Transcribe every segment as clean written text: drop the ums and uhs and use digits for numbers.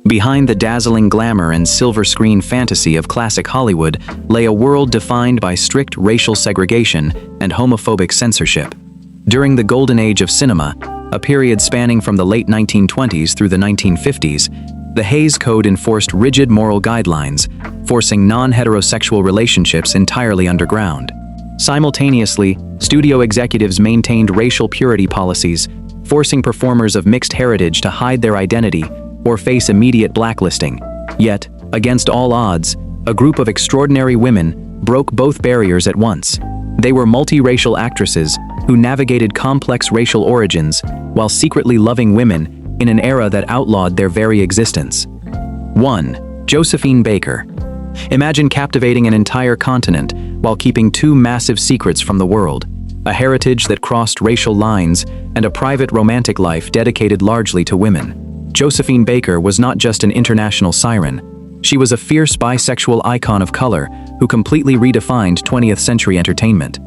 Behind the dazzling glamour and silver screen fantasy of classic Hollywood lay a world defined by strict racial segregation and homophobic censorship. During the golden age of cinema, a period spanning from the late 1920s through the 1950s, the Hays Code enforced rigid moral guidelines, forcing non-heterosexual relationships entirely underground. Simultaneously, studio executives maintained racial purity policies, forcing performers of mixed heritage to hide their identity or face immediate blacklisting. Yet, against all odds, a group of extraordinary women broke both barriers at once. They were multiracial actresses who navigated complex racial origins while secretly loving women in an era that outlawed their very existence. 1. Josephine Baker. Imagine captivating an entire continent while keeping two massive secrets from the world: a heritage that crossed racial lines and a private romantic life dedicated largely to women. Josephine Baker was not just an international siren. She was a fierce bisexual icon of color who completely redefined 20th century entertainment.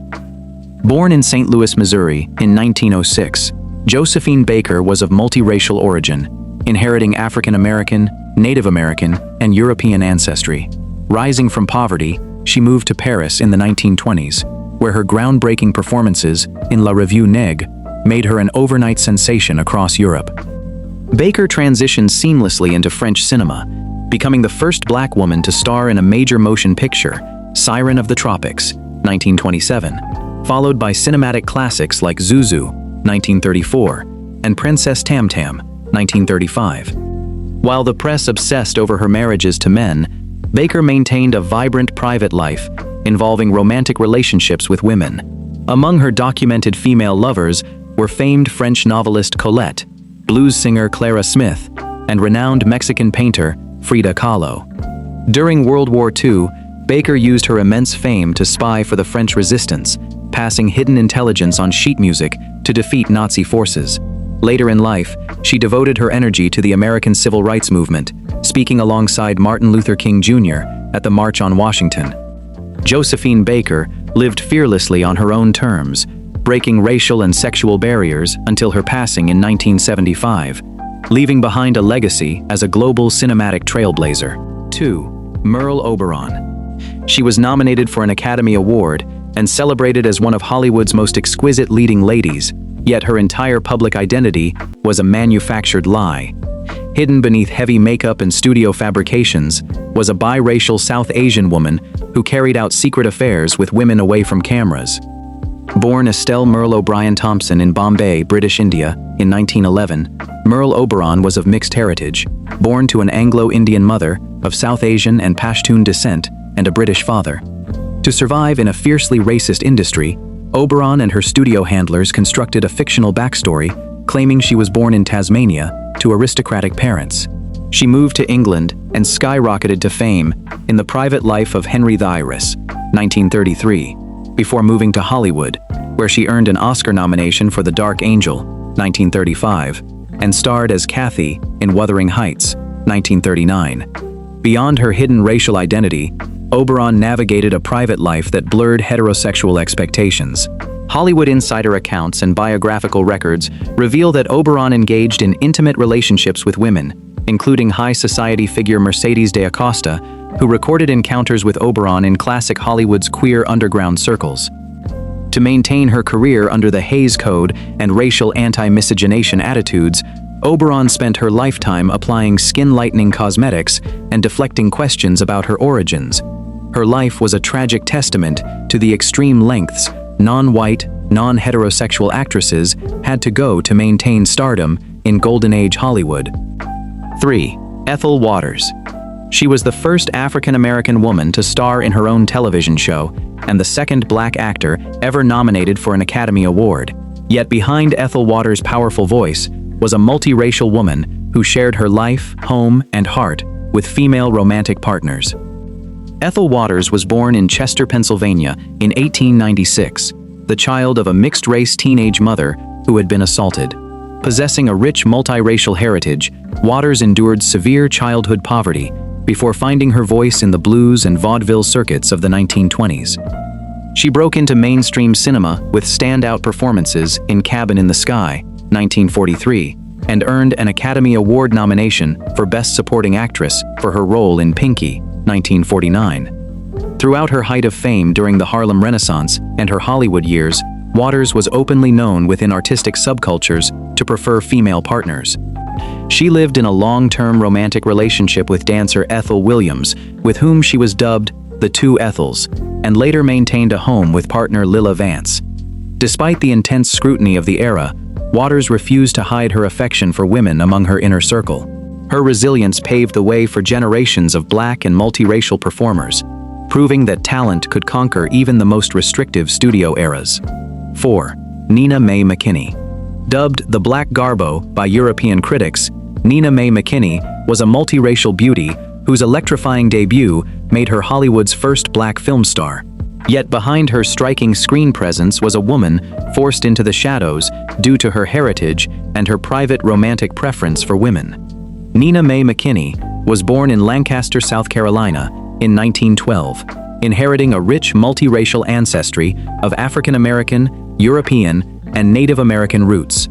Born in St. Louis, Missouri in 1906, Josephine Baker was of multiracial origin, inheriting African American, Native American, and European ancestry. Rising from poverty, she moved to Paris in the 1920s, where her groundbreaking performances in La Revue Neg made her an overnight sensation across Europe. Baker transitioned seamlessly into French cinema, becoming the first black woman to star in a major motion picture, Siren of the Tropics, 1927, followed by cinematic classics like Zuzu, 1934, and Princess Tam Tam, 1935. While the press obsessed over her marriages to men, Baker maintained a vibrant private life involving romantic relationships with women. Among her documented female lovers were famed French novelist Colette, blues singer Clara Smith, and renowned Mexican painter Frida Kahlo. During World War II, Baker used her immense fame to spy for the French resistance, passing hidden intelligence on sheet music to defeat Nazi forces. Later in life, she devoted her energy to the American Civil Rights Movement, speaking alongside Martin Luther King Jr. at the March on Washington. Josephine Baker lived fearlessly on her own terms, breaking racial and sexual barriers until her passing in 1975, leaving behind a legacy as a global cinematic trailblazer. 2. Merle Oberon. She was nominated for an Academy Award and celebrated as one of Hollywood's most exquisite leading ladies, yet her entire public identity was a manufactured lie. Hidden beneath heavy makeup and studio fabrications was a biracial South Asian woman who carried out secret affairs with women away from cameras. Born Estelle Merle O'Brien Thompson in Bombay, British India, in 1911, Merle Oberon was of mixed heritage, born to an Anglo-Indian mother of South Asian and Pashtun descent and a British father. To survive in a fiercely racist industry, Oberon and her studio handlers constructed a fictional backstory, claiming she was born in Tasmania to aristocratic parents. She moved to England and skyrocketed to fame in The Private Life of Henry the Iris, 1933, before moving to Hollywood, where she earned an Oscar nomination for The Dark Angel, 1935, and starred as Kathy in Wuthering Heights, 1939. Beyond her hidden racial identity, Oberon navigated a private life that blurred heterosexual expectations. Hollywood insider accounts and biographical records reveal that Oberon engaged in intimate relationships with women, including high society figure Mercedes de Acosta, who recorded encounters with Oberon in classic Hollywood's queer underground circles. To maintain her career under the Hays Code and racial anti-miscegenation attitudes, Oberon spent her lifetime applying skin-lightening cosmetics and deflecting questions about her origins. Her life was a tragic testament to the extreme lengths non-white, non-heterosexual actresses had to go to maintain stardom in Golden Age Hollywood. 3. Ethel Waters. She was the first African-American woman to star in her own television show and the second black actor ever nominated for an Academy Award. Yet behind Ethel Waters' powerful voice was a multiracial woman who shared her life, home, and heart with female romantic partners. Ethel Waters was born in Chester, Pennsylvania in 1896, the child of a mixed-race teenage mother who had been assaulted. Possessing a rich multiracial heritage, Waters endured severe childhood poverty before finding her voice in the blues and vaudeville circuits of the 1920s. She broke into mainstream cinema with standout performances in Cabin in the Sky, 1943, and earned an Academy Award nomination for Best Supporting Actress for her role in Pinky, 1949. Throughout her height of fame during the Harlem Renaissance and her Hollywood years, Waters was openly known within artistic subcultures to prefer female partners. She lived in a long-term romantic relationship with dancer Ethel Williams, with whom she was dubbed the Two Ethels, and later maintained a home with partner Lila Vance. Despite the intense scrutiny of the era, Waters refused to hide her affection for women among her inner circle. Her resilience paved the way for generations of Black and multiracial performers, proving that talent could conquer even the most restrictive studio eras. 4. Nina Mae McKinney. Dubbed the Black Garbo by European critics, Nina Mae McKinney was a multiracial beauty whose electrifying debut made her Hollywood's first Black film star. Yet behind her striking screen presence was a woman forced into the shadows due to her heritage and her private romantic preference for women. Nina Mae McKinney was born in Lancaster, South Carolina, in 1912, inheriting a rich multiracial ancestry of African American, European, and Native American roots.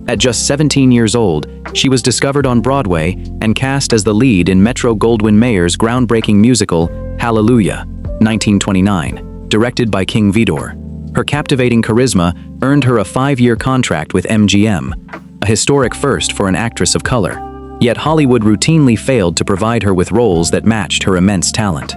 At just 17 years old, she was discovered on Broadway and cast as the lead in Metro-Goldwyn-Mayer's groundbreaking musical, Hallelujah, 1929, directed by King Vidor. Her captivating charisma earned her a 5-year contract with MGM, a historic first for an actress of color. Yet Hollywood routinely failed to provide her with roles that matched her immense talent.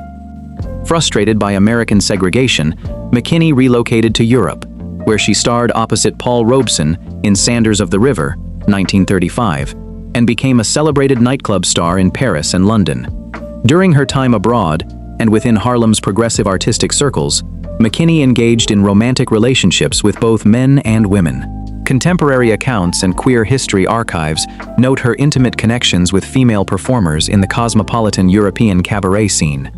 Frustrated by American segregation, McKinney relocated to Europe, where she starred opposite Paul Robeson in Sanders of the River, 1935, and became a celebrated nightclub star in Paris and London. During her time abroad, and within Harlem's progressive artistic circles, McKinney engaged in romantic relationships with both men and women. Contemporary accounts and queer history archives note her intimate connections with female performers in the cosmopolitan European cabaret scene.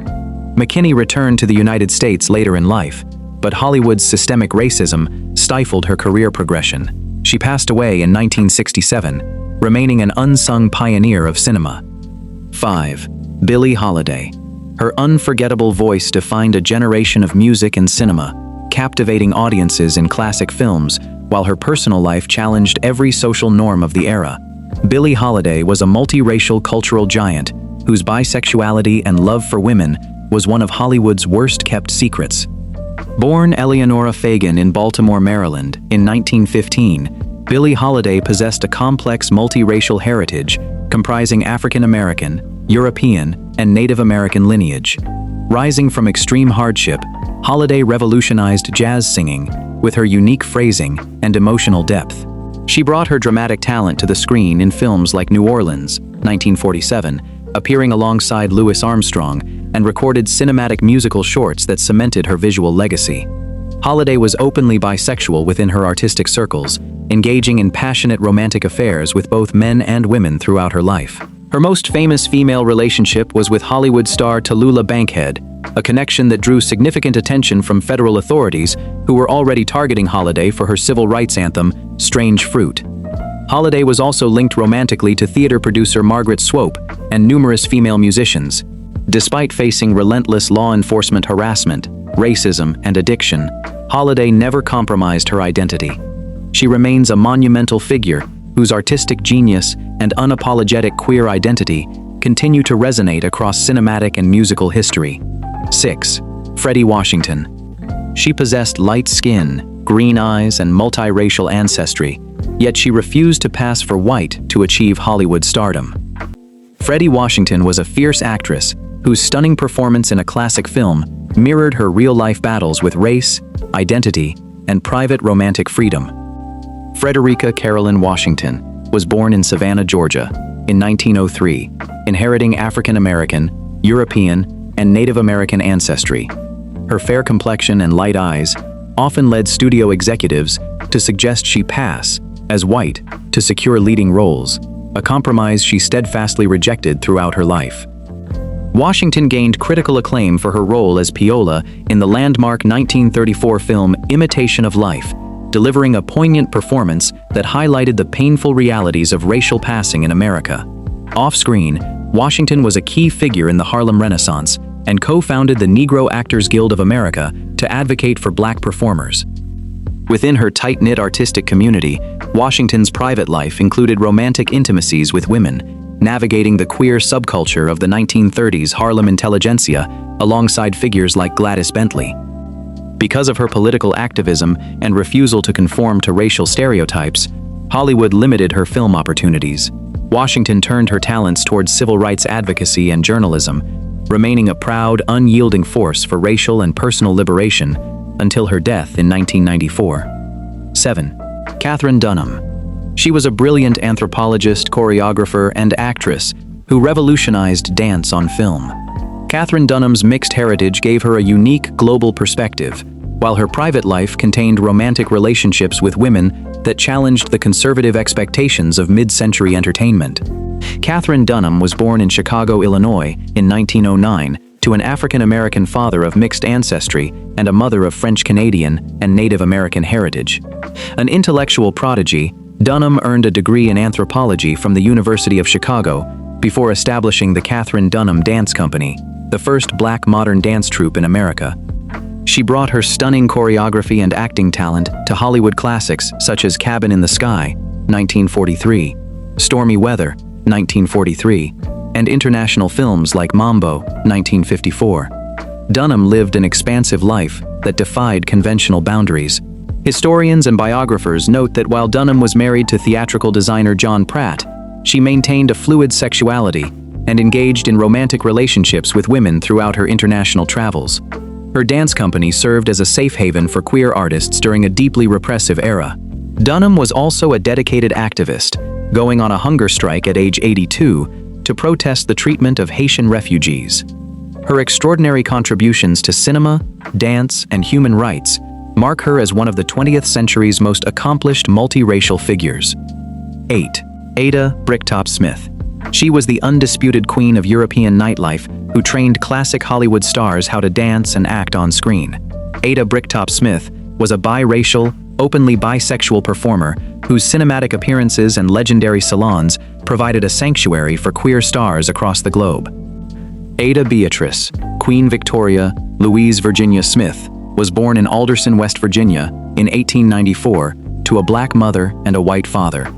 McKinney returned to the United States later in life, but Hollywood's systemic racism stifled her career progression. She passed away in 1967, remaining an unsung pioneer of cinema. 5. Billie Holiday. Her unforgettable voice defined a generation of music and cinema, captivating audiences in classic films, while her personal life challenged every social norm of the era. Billie Holiday was a multiracial cultural giant whose bisexuality and love for women was one of Hollywood's worst-kept secrets. Born Eleonora Fagan in Baltimore, Maryland, in 1915, Billie Holiday possessed a complex multiracial heritage comprising African American, European, and Native American lineage. Rising from extreme hardship, Holiday revolutionized jazz singing with her unique phrasing and emotional depth. She brought her dramatic talent to the screen in films like New Orleans, 1947, appearing alongside Louis Armstrong, and recorded cinematic musical shorts that cemented her visual legacy. Holiday was openly bisexual within her artistic circles, engaging in passionate romantic affairs with both men and women throughout her life. Her most famous female relationship was with Hollywood star Tallulah Bankhead, a connection that drew significant attention from federal authorities who were already targeting Holiday for her civil rights anthem, Strange Fruit. Holiday was also linked romantically to theater producer Margaret Swope and numerous female musicians. Despite facing relentless law enforcement harassment, racism, and addiction, Holiday never compromised her identity. She remains a monumental figure whose artistic genius and unapologetic queer identity continue to resonate across cinematic and musical history. 6. Freddie Washington. She possessed light skin, green eyes, and multiracial ancestry, yet she refused to pass for white to achieve Hollywood stardom. Freddie Washington was a fierce actress whose stunning performance in a classic film mirrored her real-life battles with race, identity, and private romantic freedom. Frederica Carolyn Washington was born in Savannah, Georgia, in 1903, inheriting African American, European, and Native American ancestry. Her fair complexion and light eyes often led studio executives to suggest she pass as white to secure leading roles, a compromise she steadfastly rejected throughout her life. Washington gained critical acclaim for her role as Peola in the landmark 1934 film Imitation of Life, delivering a poignant performance that highlighted the painful realities of racial passing in America. Off-screen, Washington was a key figure in the Harlem Renaissance and co-founded the Negro Actors Guild of America to advocate for Black performers. Within her tight-knit artistic community, Washington's private life included romantic intimacies with women, navigating the queer subculture of the 1930s Harlem intelligentsia alongside figures like Gladys Bentley. Because of her political activism and refusal to conform to racial stereotypes, Hollywood limited her film opportunities. Washington turned her talents towards civil rights advocacy and journalism, remaining a proud, unyielding force for racial and personal liberation until her death in 1994. 7. Katherine Dunham. She was a brilliant anthropologist, choreographer, and actress who revolutionized dance on film. Katherine Dunham's mixed heritage gave her a unique global perspective, while her private life contained romantic relationships with women that challenged the conservative expectations of mid-century entertainment. Katherine Dunham was born in Chicago, Illinois, in 1909 to an African-American father of mixed ancestry and a mother of French-Canadian and Native American heritage. An intellectual prodigy, Dunham earned a degree in anthropology from the University of Chicago before establishing the Katherine Dunham Dance Company, the first black modern dance troupe in America. She brought her stunning choreography and acting talent to Hollywood classics such as Cabin in the Sky, 1943, Stormy Weather, 1943, and international films like Mambo, 1954. Dunham lived an expansive life that defied conventional boundaries. Historians and biographers note that while Dunham was married to theatrical designer John Pratt, she maintained a fluid sexuality and engaged in romantic relationships with women throughout her international travels. Her dance company served as a safe haven for queer artists during a deeply repressive era. Dunham was also a dedicated activist, going on a hunger strike at age 82 to protest the treatment of Haitian refugees. Her extraordinary contributions to cinema, dance, and human rights mark her as one of the 20th century's most accomplished multiracial figures. 8. Ada Bricktop Smith. She was the undisputed queen of European nightlife who trained classic Hollywood stars how to dance and act on screen. Ada Bricktop Smith was a biracial, openly bisexual performer whose cinematic appearances and legendary salons provided a sanctuary for queer stars across the globe. Ada Beatrice, Queen Victoria, Louise Virginia Smith, was born in Alderson, West Virginia, in 1894 to a black mother and a white father.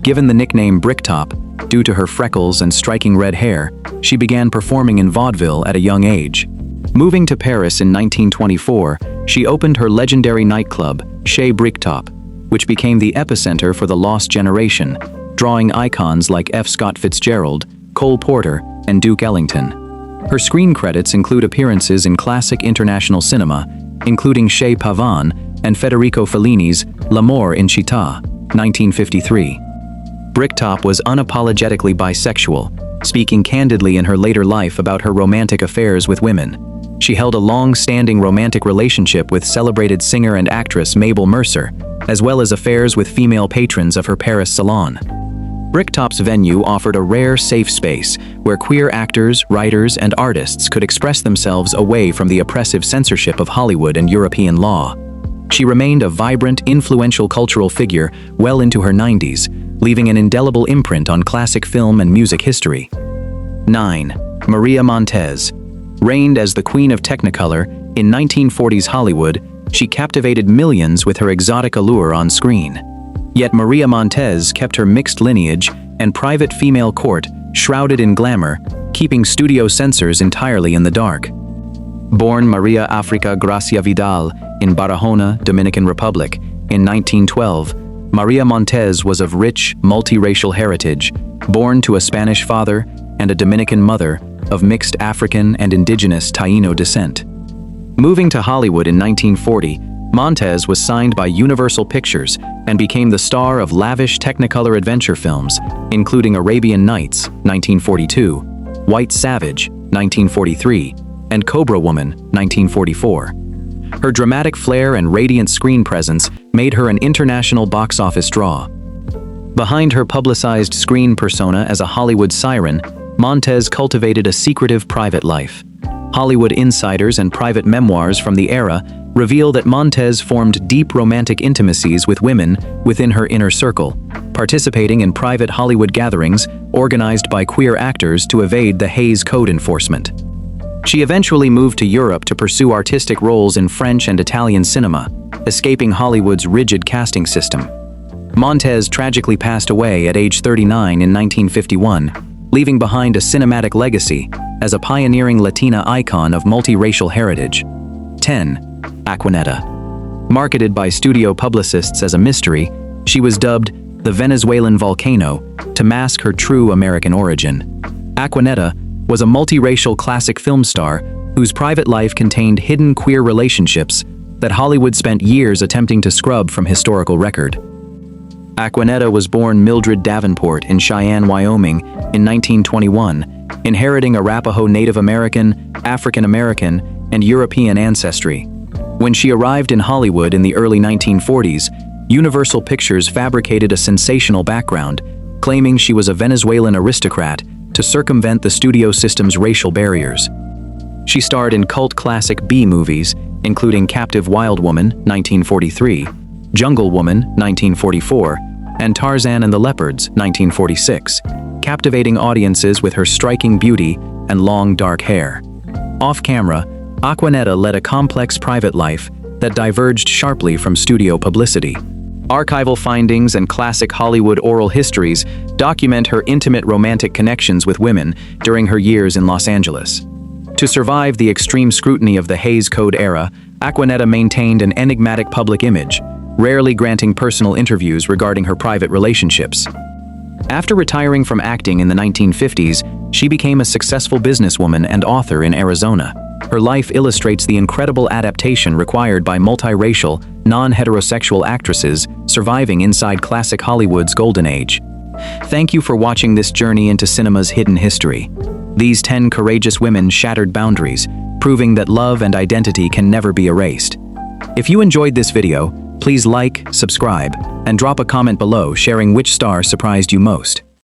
Given the nickname Bricktop, due to her freckles and striking red hair, she began performing in vaudeville at a young age. Moving to Paris in 1924, she opened her legendary nightclub, Chez Bricktop, which became the epicenter for the Lost Generation, drawing icons like F. Scott Fitzgerald, Cole Porter, and Duke Ellington. Her screen credits include appearances in classic international cinema, including Chez Pavane and Federico Fellini's L'Amour in Città, 1953. Bricktop was unapologetically bisexual, speaking candidly in her later life about her romantic affairs with women. She held a long-standing romantic relationship with celebrated singer and actress Mabel Mercer, as well as affairs with female patrons of her Paris salon. Bricktop's venue offered a rare safe space where queer actors, writers, and artists could express themselves away from the oppressive censorship of Hollywood and European law. She remained a vibrant, influential cultural figure well into her 90s, leaving an indelible imprint on classic film and music history. 9. Maria Montez. Reigned as the Queen of Technicolor in 1940s Hollywood, she captivated millions with her exotic allure on screen. Yet Maria Montez kept her mixed lineage and private female court shrouded in glamour, keeping studio censors entirely in the dark. Born Maria Africa Gracia Vidal in Barahona, Dominican Republic, in 1912, Maria Montez was of rich, multiracial heritage, born to a Spanish father and a Dominican mother of mixed African and indigenous Taíno descent. Moving to Hollywood in 1940, Montez was signed by Universal Pictures and became the star of lavish Technicolor adventure films, including Arabian Nights, 1942, White Savage, 1943, and Cobra Woman, 1944. Her dramatic flair and radiant screen presence made her an international box office draw. Behind her publicized screen persona as a Hollywood siren, Montez cultivated a secretive private life. Hollywood insiders and private memoirs from the era reveal that Montez formed deep romantic intimacies with women within her inner circle, participating in private Hollywood gatherings organized by queer actors to evade the Hays Code enforcement. She eventually moved to Europe to pursue artistic roles in French and Italian cinema, escaping Hollywood's rigid casting system. Montez tragically passed away at age 39 in 1951, leaving behind a cinematic legacy as a pioneering Latina icon of multiracial heritage. 10. Aquanetta. Marketed by studio publicists as a mystery, she was dubbed the Venezuelan volcano to mask her true American origin. Aquanetta was a multiracial classic film star whose private life contained hidden queer relationships that Hollywood spent years attempting to scrub from historical record. Aquanetta was born Mildred Davenport in Cheyenne, Wyoming in 1921, inheriting Arapaho Native American, African American, and European ancestry. When she arrived in Hollywood in the early 1940s, Universal Pictures fabricated a sensational background, claiming she was a Venezuelan aristocrat to circumvent the studio system's racial barriers. She starred in cult classic B movies, including Captive Wild Woman, 1943, Jungle Woman, 1944, and Tarzan and the Leopards, 1946, captivating audiences with her striking beauty and long dark hair. Off-camera, Aquanetta led a complex private life that diverged sharply from studio publicity. Archival findings and classic Hollywood oral histories document her intimate romantic connections with women during her years in Los Angeles. To survive the extreme scrutiny of the Hays Code era, Aquanetta maintained an enigmatic public image, rarely granting personal interviews regarding her private relationships. After retiring from acting in the 1950s, she became a successful businesswoman and author in Arizona. Her life illustrates the incredible adaptation required by multiracial, non-heterosexual actresses surviving inside classic Hollywood's golden age. Thank you for watching this journey into cinema's hidden history. These 10 courageous women shattered boundaries, proving that love and identity can never be erased. If you enjoyed this video, please like, subscribe, and drop a comment below sharing which star surprised you most.